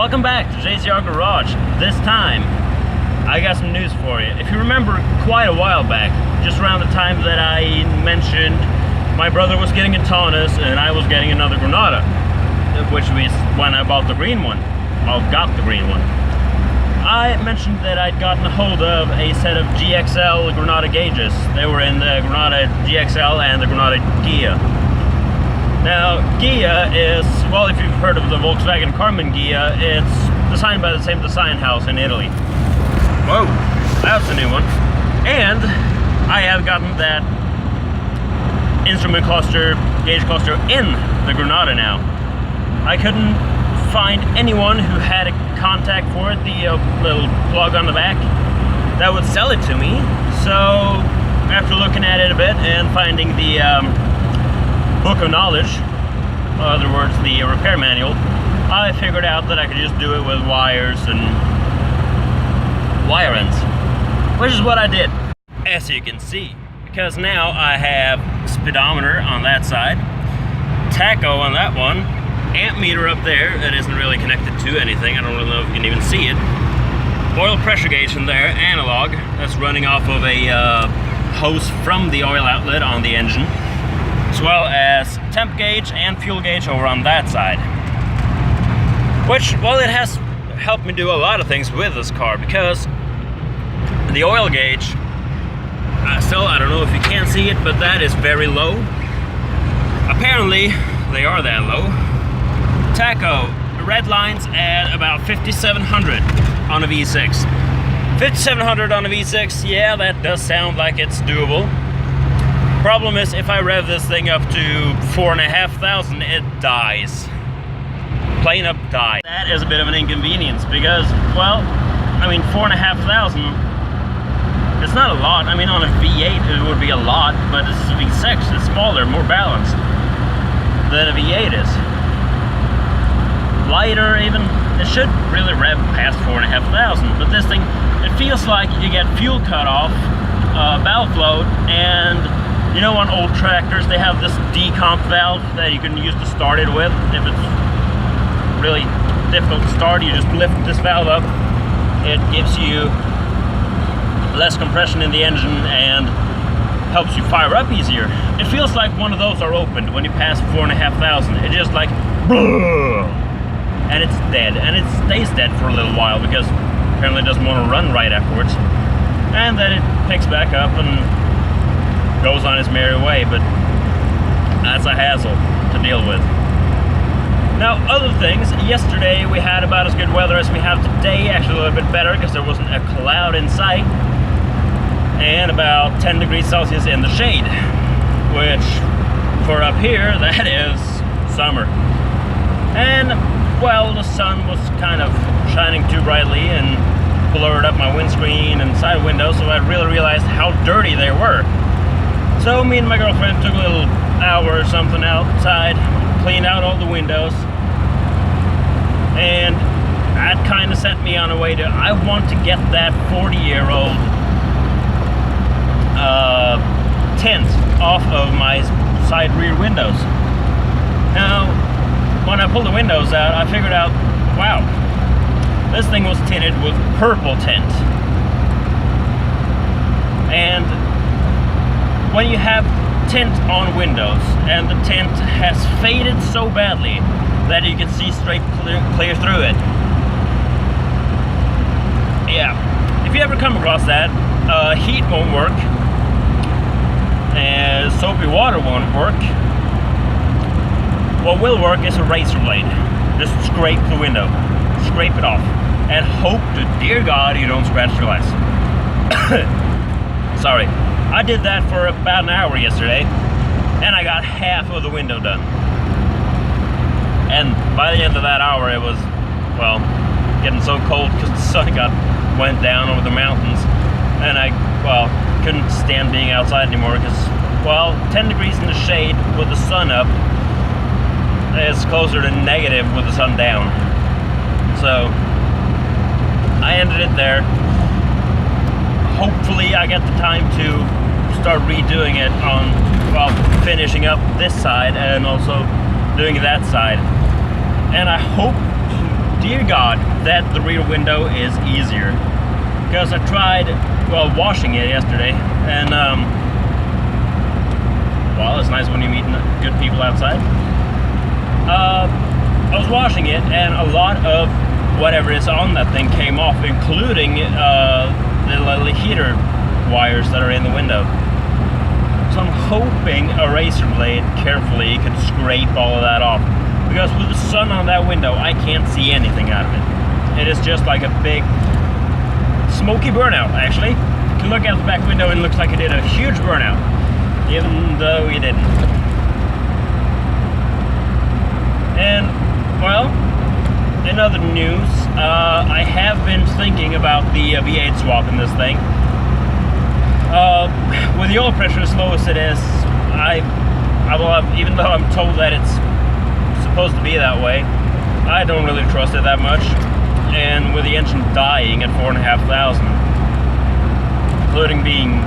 Welcome back to JCR Garage. This time, I got some news for you. If you remember quite a while back, just around the time that I mentioned my brother was getting a Taunus and I was getting another Granada, which was when I bought the green one. Well, got the green one. I mentioned that I'd gotten a hold of a set of GXL Granada gauges. They were in the Granada GXL and the Granada GHIA. Now, GHIA is, well, if you've heard of the Volkswagen Carmen GHIA, it's designed by the same design house in Italy. Whoa, that's a new one. And I have gotten that instrument cluster, gauge cluster in the Granada now. I couldn't find anyone who had a contact for it, the little plug on the back, that would sell it to me. So, after looking at it a bit and finding the book of knowledge, in other words, the repair manual, I figured out that I could just do it with wires and wire ends, which is what I did, as you can see, because now I have speedometer on that side, tacho on that one, amp meter up there that isn't really connected to anything, I don't really know if you can even see it, oil pressure gauge in there, analog, that's running off of a hose from the oil outlet on the engine, as well as temp gauge and fuel gauge over on that side. Which, well, it has helped me do a lot of things with this car, because the oil gauge, still, I don't know if you can see it, but that is very low. Apparently, they are that low. Tacho, red lines at about 5,700 on a V6. 5,700 on a V6, yeah, that does sound like it's doable. Problem is, if I rev this thing up to 4,500, it dies. Plain up dies. That is a bit of an inconvenience because, well, I mean, 4,500, it's not a lot. I mean, on a V8 it would be a lot, but this is a V6, it's smaller, more balanced than a V8 is. Lighter even, it should really rev past 4,500, but this thing, it feels like you get fuel cut off, valve float, and you know, on old tractors, they have this decomp valve that you can use to start it with. If it's really difficult to start, you just lift this valve up. It gives you less compression in the engine and helps you fire up easier. It feels like one of those are opened when you pass 4,500. It's just like, and it's dead. And it stays dead for a little while because apparently it doesn't want to run right afterwards. And then it picks back up and goes on its merry way, but that's a hassle to deal with. Now, other things, yesterday we had about as good weather as we have today, actually a little bit better because there wasn't a cloud in sight, and about 10 degrees Celsius in the shade, which for up here, that is summer. And, well, the sun was kind of shining too brightly and blurred up my windscreen and side windows, so I really realized how dirty they were. So me and my girlfriend took a little hour or something outside, cleaned out all the windows, and that kind of sent me on a way to, I want to get that 40-year-old tint off of my side rear windows. Now, when I pulled the windows out, I figured out, wow, this thing was tinted with purple tint. And when you have tint on windows and the tint has faded so badly that you can see straight clear through it. Yeah, if you ever come across that, heat won't work and soapy water won't work. What will work is a razor blade. Just scrape the window, scrape it off, and hope to dear God you don't scratch your glass. Sorry. I did that for about an hour yesterday, and I got half of the window done. And by the end of that hour, it was, well, getting so cold because the sun went down over the mountains, and I, well, couldn't stand being outside anymore because, well, 10 degrees in the shade with the sun up is closer to negative with the sun down. So, I ended it there. Hopefully I get the time to start redoing it on, well, finishing up this side and also doing that side. And I hope dear God that the rear window is easier. Because I tried, well, washing it yesterday, and well, it's nice when you meet good people outside. I was washing it, and a lot of whatever is on that thing came off, including the little heater wires that are in the window. So I'm hoping a razor blade carefully could scrape all of that off, because with the sun on that window, I can't see anything out of it. It is just like a big smoky burnout, actually. You can look out the back window and it looks like it did a huge burnout, even though it didn't. And, well, in other news, I have been thinking about the V8 swap in this thing. With the oil pressure as low as it is, even though I'm told that it's supposed to be that way, I don't really trust it that much. And with the engine dying at 4,500, including being,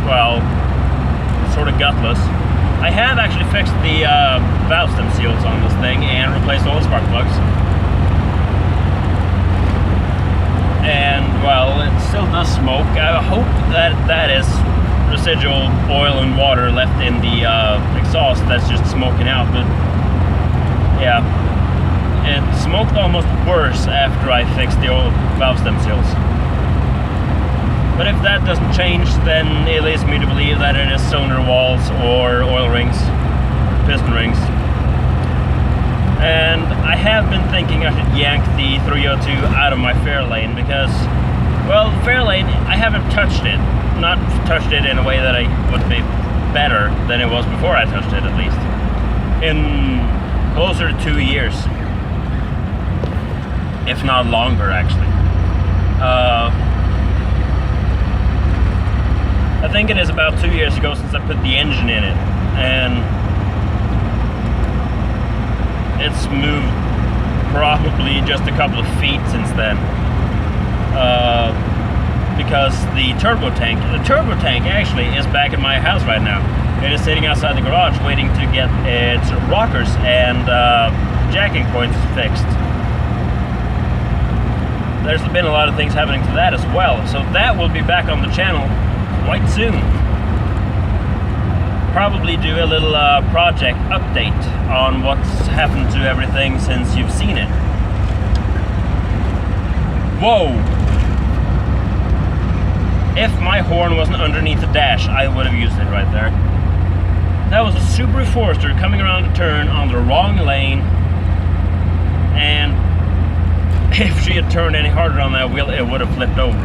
well, sort of gutless, I have actually fixed the valve stem seals on this thing and replaced all the spark plugs. And, well, it still does smoke. I hope that that is residual oil and water left in the exhaust that's just smoking out, but yeah, it smoked almost worse after I fixed the oil valve stem seals. But if that doesn't change, then it leads me to believe that it is cylinder walls or oil rings, piston rings. And I have been thinking I should yank the 302 out of my Fairlane because, well, Fairlane, I haven't touched it. Not touched it in a way that I would be better than it was before I touched it, at least. In closer to 2 years. If not longer, actually. I think it is about 2 years ago since I put the engine in it. And it's moved probably just a couple of feet since then, because the turbo tank actually is back in my house right now. It is sitting outside the garage waiting to get its rockers and jacking points fixed. There's been a lot of things happening to that as well, so that will be back on the channel quite soon. Probably do a little project update on what's happened to everything since you've seen it. Whoa! If my horn wasn't underneath the dash, I would have used it right there. That was a Subaru Forester coming around a turn on the wrong lane, and if she had turned any harder on that wheel, it would have flipped over.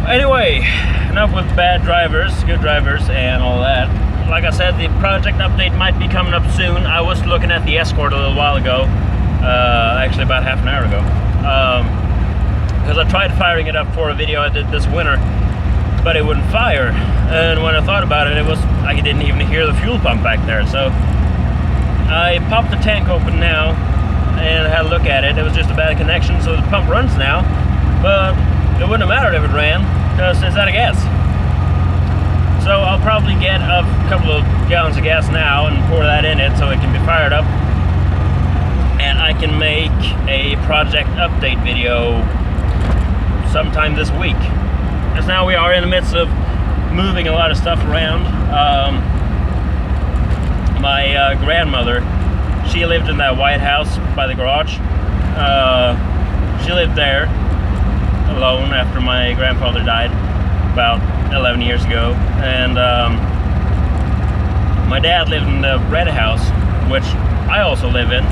Anyway, enough with bad drivers, good drivers, and all that. Like I said, the project update might be coming up soon. I was looking at the Escort a little while ago, actually about half an hour ago, because I tried firing it up for a video I did this winter, but it wouldn't fire. And when I thought about it, it was I didn't even hear the fuel pump back there. So I popped the tank open now and had a look at it. It was just a bad connection, so the pump runs now, but it wouldn't have mattered if it ran, because it's out of gas. So I'll probably get a couple of gallons of gas now and pour that in it so it can be fired up. And I can make a project update video sometime this week. Because now we are in the midst of moving a lot of stuff around. My grandmother, she lived in that white house by the garage. She lived there alone after my grandfather died about 11 years ago, and my dad lived in the red house, which I also live in,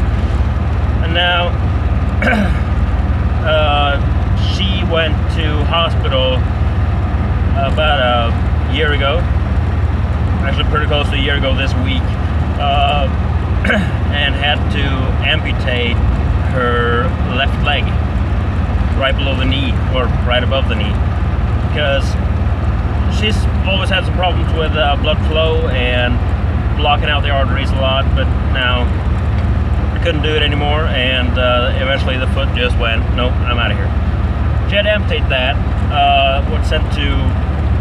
and now she went to hospital about a year ago, actually pretty close to a year ago this week, and had to amputate her left leg right below the knee, or right above the knee, because she's always had some problems with blood flow and blocking out the arteries a lot, but now I couldn't do it anymore, and eventually the foot just went, nope, I'm out of here. She had to amputate that, was sent to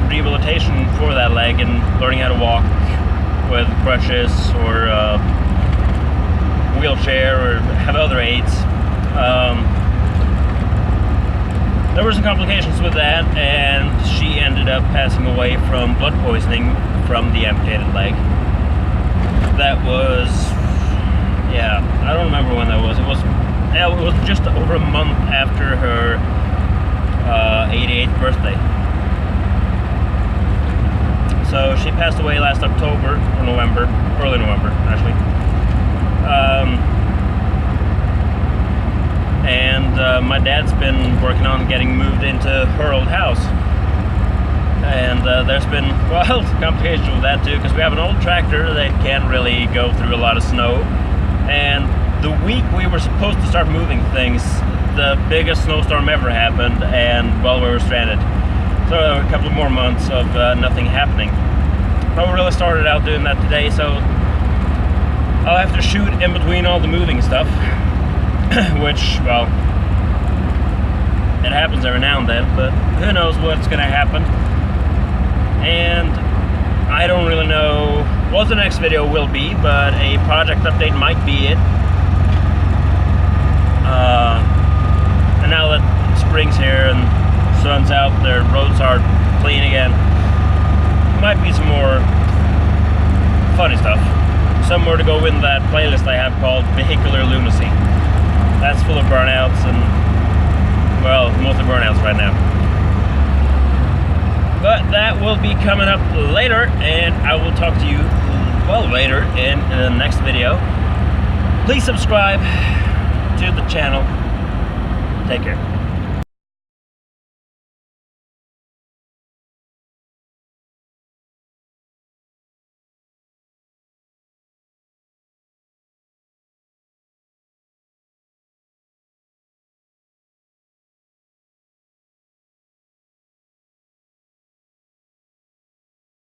rehabilitation for that leg and learning how to walk with crutches or wheelchair or have other aids. There were some complications with that, and she ended up passing away from blood poisoning from the amputated leg. That was, yeah, I don't remember when that was. It was just over a month after her 88th birthday. So she passed away last October or November, early November actually. And my dad's been working on getting moved into her old house. And there's been, well, complications with that too, because we have an old tractor that can't really go through a lot of snow. And the week we were supposed to start moving things, the biggest snowstorm ever happened, and, well, we were stranded. So a couple of more months of nothing happening. But we really started out doing that today, so I'll have to shoot in between all the moving stuff. Which, well, it happens every now and then, but who knows what's going to happen. And I don't really know what the next video will be, but a project update might be it. And now that spring's here and sun's out, their roads are clean again, might be some more funny stuff. Somewhere to go in that playlist I have called Vehicular Lunacy. That's full of burnouts and, well, mostly burnouts right now. But that will be coming up later, and I will talk to you, well, later in the next video. Please subscribe to the channel. Take care.